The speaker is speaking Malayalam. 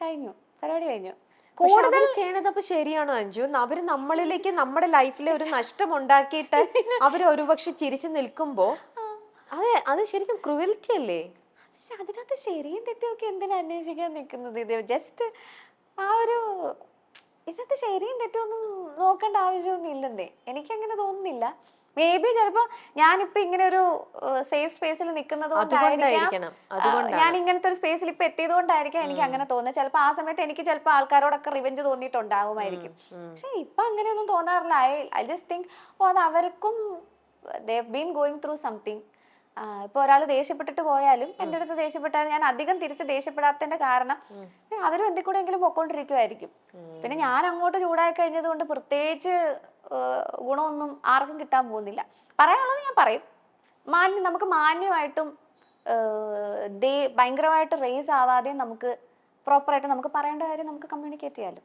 കഴിഞ്ഞു, പരിപാടി കഴിഞ്ഞു. കൂടുതൽ ചെയ്യണത് അപ്പൊ ശരിയാണോ അഞ്ജു? അവര് നമ്മളിലേക്ക് നമ്മുടെ ലൈഫിലെ ഒരു നഷ്ടം ഉണ്ടാക്കിയിട്ട് അവര് ഒരുപക്ഷെ ചിരിച്ചു നിൽക്കുമ്പോ അത് ശരിക്കും ക്രൂവൽറ്റി അല്ലേ? പക്ഷെ അതിനകത്ത് ശരിയും തെറ്റും ഒക്കെ എന്തിനാ അന്വേഷിക്കാൻ നിൽക്കുന്നത്? ഇത് ജസ്റ്റ് ആ ഒരു ഇതിനകത്ത് ശരിയും തെറ്റും ഒന്നും നോക്കേണ്ട ആവശ്യമൊന്നും ഇല്ലെന്നേ, എനിക്കങ്ങനെ തോന്നുന്നില്ല. മേ ബി ചിലപ്പോ ഞാനിപ്പോ ഇങ്ങനെ ഒരു സേഫ് സ്പേസിൽ നിൽക്കുന്നത് കൊണ്ടായിരിക്കാം, ഞാൻ ഇങ്ങനത്തെ ഒരു സ്പേസിൽ ഇപ്പൊ എത്തിയത് കൊണ്ടായിരിക്കാം എനിക്ക് അങ്ങനെ തോന്നുന്നത്. ചിലപ്പോൾ ആ സമയത്ത് എനിക്ക് ചിലപ്പോൾ ആൾക്കാരോടൊക്കെ റിവെഞ്ച് തോന്നിയിട്ടുണ്ടാകുമായിരിക്കും. പക്ഷെ ഇപ്പൊ അങ്ങനെയൊന്നും തോന്നാറില്ല. ഐ ജസ്റ്റ് തിങ്ക് അത് അവർക്കും they have been going through something. ഇപ്പൊ ഒരാൾ ദേഷ്യപ്പെട്ടിട്ട് പോയാലും എൻ്റെ അടുത്ത് ദേഷ്യപ്പെട്ടാലും ഞാൻ അധികം തിരിച്ച് ദേഷ്യപ്പെടാത്തതിന്റെ കാരണം അവരും എന്തിൽ കൂടെ എങ്കിലും പൊക്കോണ്ടിരിക്കുമായിരിക്കും. പിന്നെ ഞാൻ അങ്ങോട്ട് ചൂടായി കഴിഞ്ഞത് കൊണ്ട് പ്രത്യേകിച്ച് ഗുണമൊന്നും ആർക്കും കിട്ടാൻ പോകുന്നില്ല. പറയാനുള്ളത് ഞാൻ പറയും. നമുക്ക് മാന്യമായിട്ടും ഭയങ്കരമായിട്ട് റേസ് ആവാതെയും നമുക്ക് പ്രോപ്പറായിട്ട് നമുക്ക് പറയേണ്ട കാര്യം നമുക്ക് കമ്മ്യൂണിക്കേറ്റ് ചെയ്യാമല്ലോ.